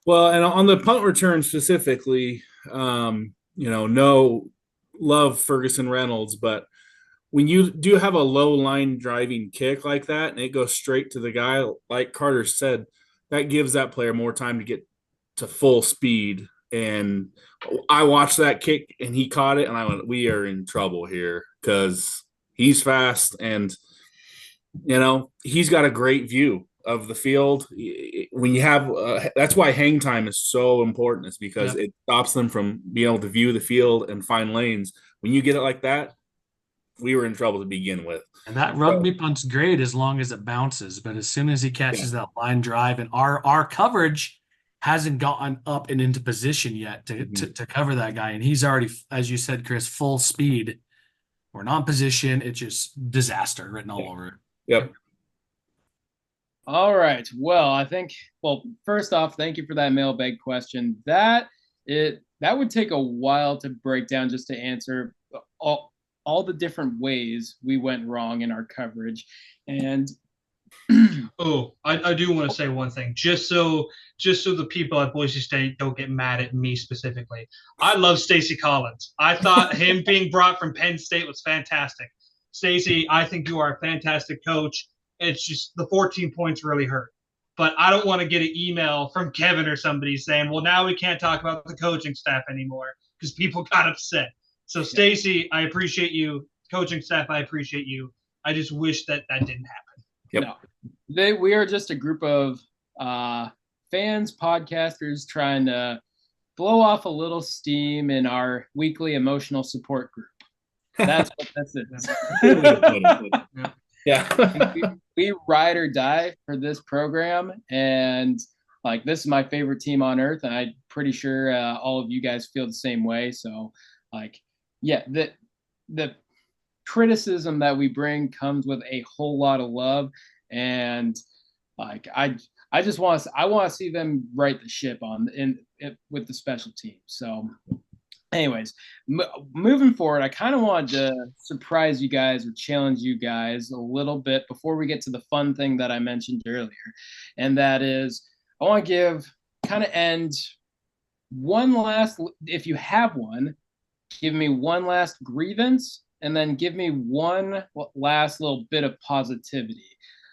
Well, and on the punt return specifically, no love Ferguson Reynolds, but when you do have a low line driving kick like that and it goes straight to the guy, like Karter said, that gives that player more time to get to full speed. And I watched that kick and he caught it and I went, we are in trouble here because he's fast and, he's got a great view of the field. When you have that's why hang time is so important, is because it stops them from being able to view the field and find lanes. When you get it like that, we were in trouble to begin with. And that rugby punt's great as long as it bounces, but as soon as he catches that line drive, and our coverage hasn't gotten up and into position yet to cover that guy, and he's already, as you said, Chris, full speed. We're not in position. It's just disaster written all over it. Yep. All right. Well, first off, thank you for that mailbag question. That would take a while to break down just to answer all the different ways we went wrong in our coverage. And I do want to say one thing, just so the people at Boise State don't get mad at me specifically. I love Stacey Collins. I thought him being brought from Penn State was fantastic. Stacey, I think you are a fantastic coach. It's just the 14 points really hurt. But I don't want to get an email from Kevin or somebody saying, well, now we can't talk about the coaching staff anymore because people got upset. So, Stacey, I appreciate you. Coaching staff, I appreciate you. I just wish that didn't happen. Yep. No, we are just a group of fans, podcasters trying to blow off a little steam in our weekly emotional support group. That's what this is. Yeah. we ride or die for this program, and this is my favorite team on earth, and I'm pretty sure all of you guys feel the same way. So the criticism that we bring comes with a whole lot of love, and I just want to see them right the ship with the special team. So anyways, moving forward, I kind of wanted to surprise you guys or challenge you guys a little bit before we get to the fun thing that I mentioned earlier. And that is, I want to end one last, if you have one, give me one last grievance, and then give me one last little bit of positivity.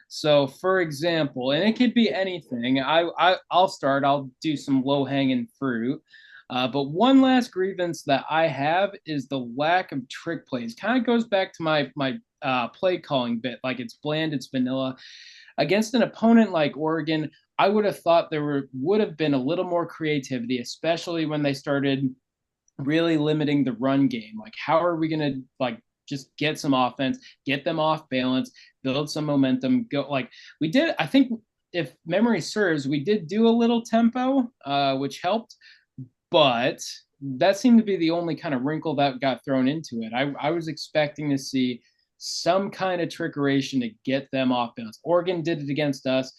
So, for example, and it could be anything. I'll start. I'll do some low hanging fruit. But one last grievance that I have is the lack of trick plays. Kind of goes back to my play calling bit. Like it's bland, it's vanilla. Against an opponent like Oregon, I would have thought would have been a little more creativity, especially when they started really limiting the run game. Like, how are we going to like just get some offense, get them off balance, build some momentum? Go like we did. I think if memory serves, we did do a little tempo, which helped, but that seemed to be the only kind of wrinkle that got thrown into it. I was expecting to see some kind of trickeration to get them off balance. Oregon did it against us.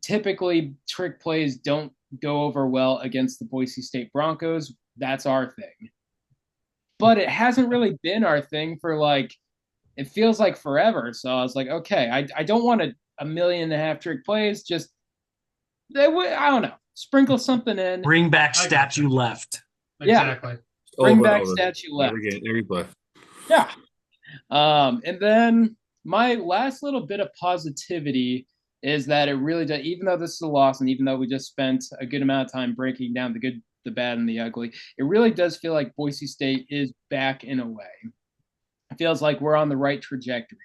Typically, trick plays don't go over well against the Boise State Broncos. That's our thing. But it hasn't really been our thing for like, it feels like forever. So I was like, okay, I don't want a million and a half trick plays. Just, I don't know, sprinkle something in. Bring back statue left. Exactly. Yeah. Bring back over. statue left. Every game, every play. Yeah. And then my last little bit of positivity is that it really does, even though this is a loss and even though we just spent a good amount of time breaking down the good, the bad, and the ugly, it really does feel like Boise State is back in a way. It feels like we're on the right trajectory.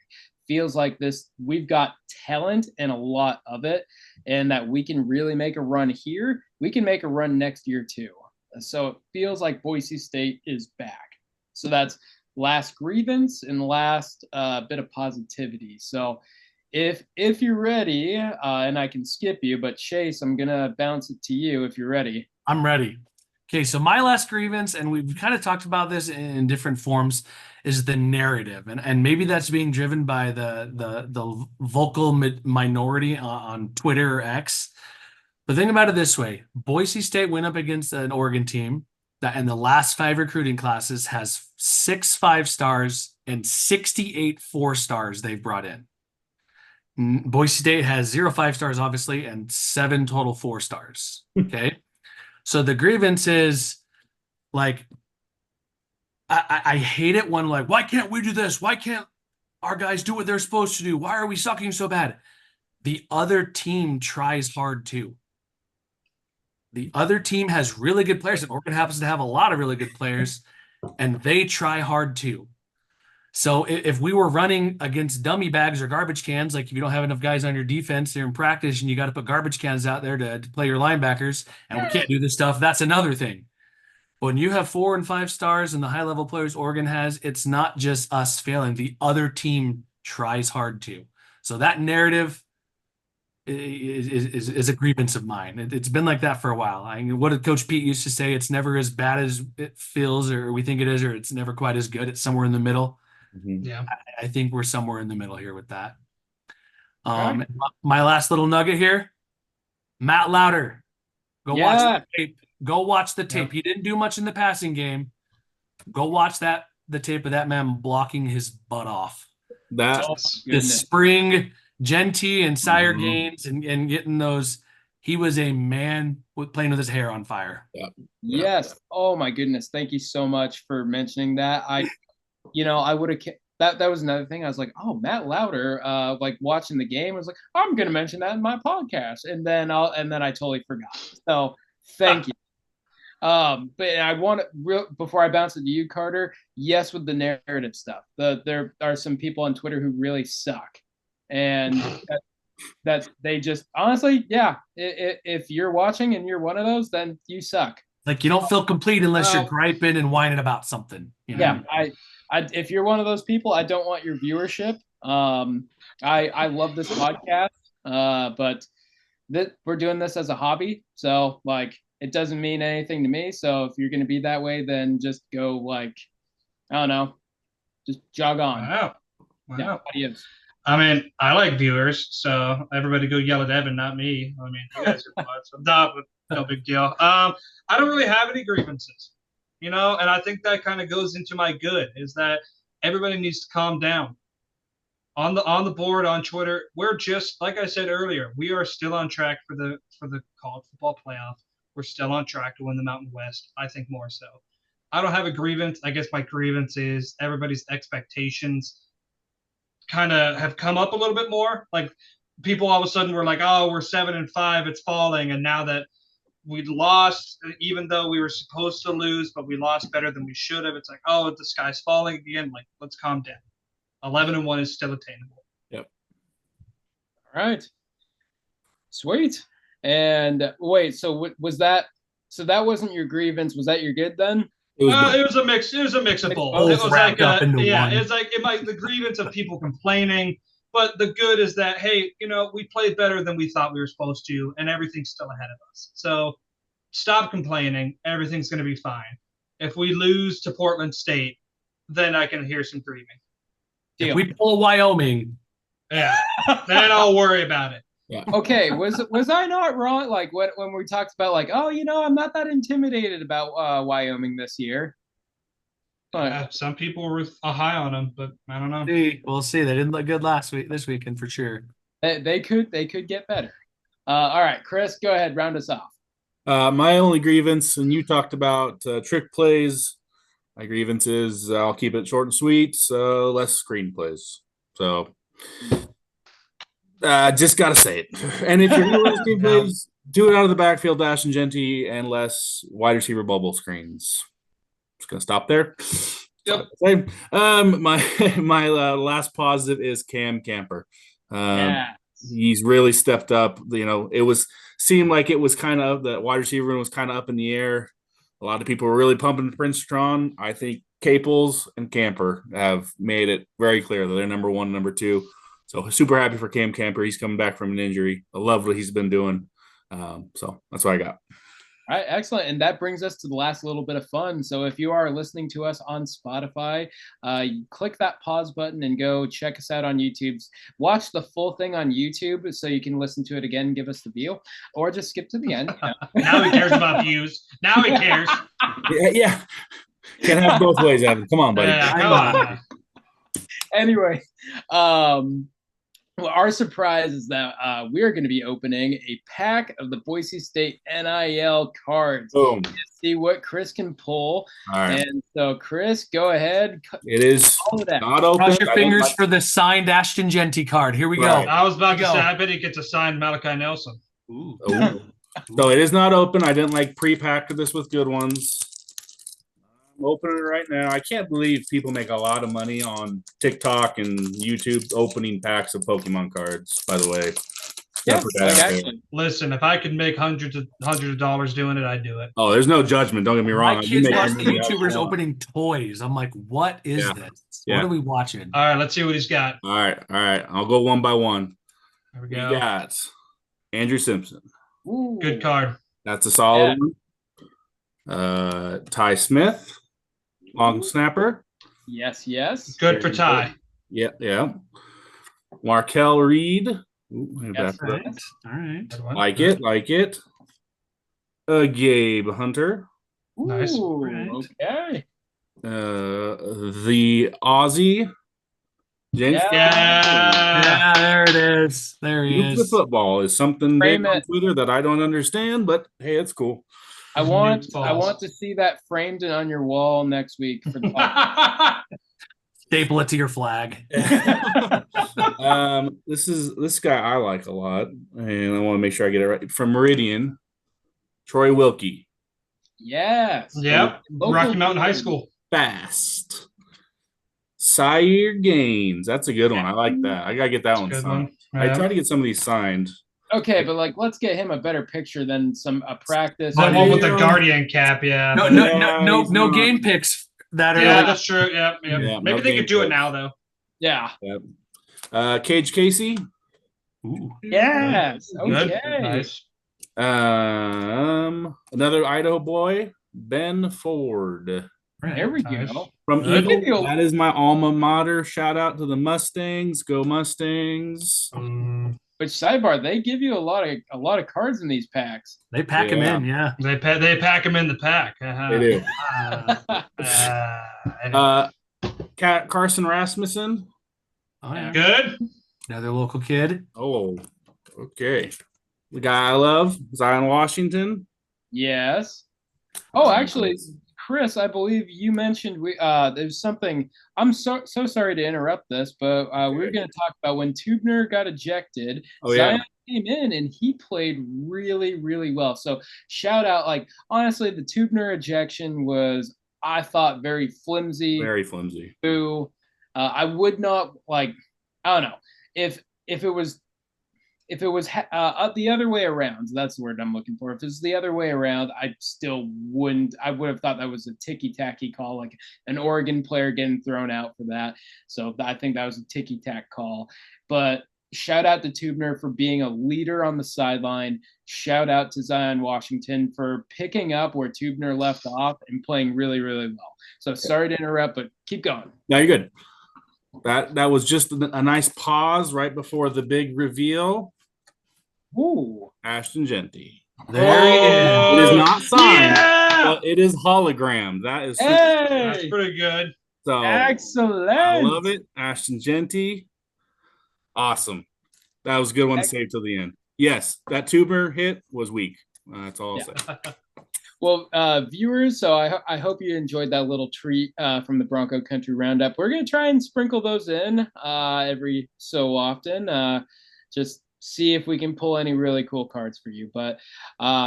Feels like we've got talent and a lot of it, and that we can really make a run here. We can make a run next year too. So it feels like Boise State is back. So that's last grievance and last bit of positivity. So if you're ready, and I can skip you, but Chase, I'm gonna bounce it to you if you're ready. I'm ready. Okay, so my last grievance, and we've kind of talked about this in different forms, is the narrative, and maybe that's being driven by the vocal minority on Twitter or X. But think about it this way: Boise State went up against an Oregon team that, in the last 5 recruiting classes, has 6 5-stars and 68 4-stars they've brought in. Boise State has 0 5-stars, obviously, and 7 total 4-stars. Okay. So the grievance is like, I hate it when like, why can't we do this? Why can't our guys do what they're supposed to do? Why are we sucking so bad? The other team tries hard too. The other team has really good players, and Oregon happens to have a lot of really good players, and they try hard too. So if we were running against dummy bags or garbage cans, like if you don't have enough guys on your defense, they're in practice and you got to put garbage cans out there to play your linebackers, and we can't do this stuff, that's another thing. When you have 4 and 5 stars and the high level players Oregon has, it's not just us failing. The other team tries hard too. So that narrative is a grievance of mine. It's been like that for a while. I mean, what did Coach Pete used to say? It's never as bad as it feels or we think it is, or it's never quite as good. It's somewhere in the middle. Mm-hmm. Yeah. I think we're somewhere in the middle here with that. Okay. My last little nugget here, Matt Lauder. Go watch the tape. Go watch the tape. Yep. He didn't do much in the passing game. Go watch the tape of that man blocking his butt off. That The spring Genty and Sire Mhm. gains and getting those. He was a man playing with his hair on fire. Yes. Oh my goodness. Thank you so much for mentioning that. I would have that was another thing. I was like, oh, Matt Lauder, like watching the game. I was like, I'm gonna mention that in my podcast, and then I totally forgot. So thank you. But I want to before I bounce it to you, Carter. Yes, with the narrative stuff. There are some people on Twitter who really suck, and that they just honestly, yeah. If you're watching and you're one of those, then you suck. Like you don't feel complete unless you're griping and whining about something. You know? Yeah, if you're one of those people, I don't want your viewership. I love this podcast, but we're doing this as a hobby, so like it doesn't mean anything to me. So if you're going to be that way, then just go like, I don't know, just jog on. Wow. Yeah, adios. I mean, I like viewers, so everybody go yell at Evan, not me. I mean, you guys are fun, so no big deal. I don't really have any grievances, and I think that kind of goes into my good is that everybody needs to calm down. On the board on Twitter, we're just like I said earlier, we are still on track for the college football playoff. We're still on track to win the Mountain West. I think more so. I don't have a grievance. I guess my grievance is everybody's expectations kind of have come up a little bit more. Like people all of a sudden were like, "Oh, we're 7-5, it's falling," and now that we lost, even though we were supposed to lose, but we lost better than we should have. It's like, oh, the sky's falling again. Like, let's calm down. 11-1 is still attainable. Yep. All right. Sweet. And wait, so was that? So that wasn't your grievance. Was that your good then? It was It was a mix. It was a mix of both. Both It was wrapped like, up into yeah, one. it's like the grievance of people complaining, but the good is that, hey, we played better than we thought we were supposed to, and everything's still ahead of us. So stop complaining. Everything's going to be fine. If we lose to Portland State, then I can hear some grieving. Deal. If we pull Wyoming, Yeah, then I'll worry about it. Yeah. Okay, was I not wrong? Like when we talked about like, oh, I'm not that intimidated about Wyoming this year. But Some people were high on them, but I don't know. we'll see. They didn't look good this weekend for sure. they could get better. All right, Chris, go ahead, round us off. My only grievance, and you talked about trick plays. My grievance is I'll keep it short and sweet, so less screen plays. So just got to say it. And if you're going to screen plays, do it out of the backfield, dash and Genty, and less wide receiver bubble screens. Just going to stop there. Yep. My last positive is Cam Camper. He's really stepped up. It seemed like it was kind of the wide receiver room was kind of up in the air. A lot of people were really pumping Prince Strong. I think Caples and Camper have made it very clear that they're number one, number two. So super happy for Cam Camper. He's coming back from an injury. I love what he's been doing. So that's what I got. All right, excellent. And that brings us to the last little bit of fun. So if you are listening to us on Spotify, click that pause button and go check us out on YouTube. Watch the full thing on YouTube so you can listen to it again and give us the view, or just skip to the end. Now he cares about views. Now he cares. Yeah. Can't have both ways, Evan. Come on, buddy. Yeah, come on. Anyway, well, our surprise is that we are going to be opening a pack of the Boise State NIL cards. Boom. To see what Chris can pull. All right. And so, Chris, go ahead. It is not open. Cross your fingers for the signed Ashton Genty card. Here we Right. go. I was about to say, I bet he gets a signed Malachi Nelson. Ooh. Ooh. So it is not open. I didn't pre-pack this with good ones. I'm opening it right now. I can't believe people make a lot of money on TikTok and YouTube opening packs of Pokemon cards, by the way. Yes, Put that out there. actually. Listen, if I could make hundreds of dollars doing it, I'd do it. Oh, there's no judgment. Don't get me wrong. My You kids make watch money out YouTubers there. opening toys. I'm like, what is Yeah. this? Yeah. What are we watching? All right, let's see what he's got. All right. I'll go one by one. There we We go. got Andrew Simpson. Ooh. Good card. That's a solid one. Ty Smith, long snapper. Yes, yes. Good for Ty. Yeah. Markel Reed. Ooh, Yes, back up. All right. Good one. Like it. Gabe Hunter. Nice. Ooh, Right. okay. The Aussie. James. Yeah. Yeah, there it is. There he Move the is. football is something Frame big on it. Twitter that I don't understand, but hey, it's cool. I want Balls. to see that framed and on your wall next week for the podcast. Staple it to your flag. This guy I like a lot, and I want to make sure I get it right. From Meridian, Troy Wilkie. Yes. Yep. Local Rocky Mountain High team. School. Fast. Sire Gaines. That's a good one. I like that. I gotta get that one Good signed. one. I Yeah. try to get some of these signed. Okay, but let's get him a better picture than a practice. The one with the Yeah. Guardian cap, yeah. No, but- no, Yeah, no, no, he's no not- game picks that are. Yeah, that's true. Yeah. Yeah, Maybe no they could do game it now, though. Yeah. Cage Casey. Ooh. Yes. Good. Okay. Nice. Another Idaho boy, Ben Ford. There we Nice. go. From Good. Eagle, that is my alma mater. Shout out to the Mustangs. Go Mustangs. Which sidebar, they give you a lot of cards in these packs. They pack him Yeah. in, yeah. They pack him in the pack. They do. Uh, Carson Rasmussen. Oh, yeah. good. Another local kid. Oh, okay. The guy I love, Zion Washington. Yes. Oh, actually, Chris, I believe you mentioned there's something. I'm so sorry to interrupt this, but we were going to talk about when Tubner got ejected. Oh, Zion yeah. came in and he played really, really well. So shout out, like honestly, the Tubner ejection was, I thought, very flimsy. Very flimsy. I would not like. I don't know if it was the other way around. That's the word I'm looking for. If it's the other way around, I still wouldn't. I would have thought that was a ticky tacky call, like an Oregon player getting thrown out for that. So I think that was a ticky tack call. But shout out to Tubner for being a leader on the sideline. Shout out to Zion Washington for picking up where Tubner left off and playing really, really well. So sorry to interrupt, but keep going. No, you're good. That was just a nice pause right before the big reveal. Ooh. Ashton Genty. There he is. It is not signed, Yeah! but it is hologram. That is That's Hey, pretty good. so excellent. I love it. Ashton Genty. Awesome. That was a good one to save till the end. Yes, that tuber hit was weak. That's all I'll say. Well, viewers, so I hope you enjoyed that little treat from the Bronco Country Roundup. We're going to try and sprinkle those in every so often. Just see if we can pull any really cool cards for you. But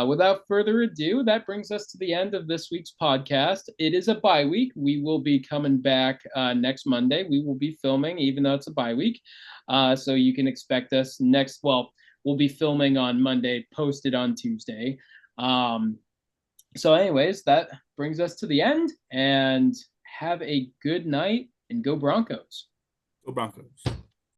without further ado, that brings us to the end of this week's podcast. It is a bye week. We will be coming back next Monday. We will be filming, even though it's a bye week. So you can expect us we'll be filming on Monday, posted on Tuesday. So anyways, that brings us to the end, and have a good night and go Broncos. Go Broncos.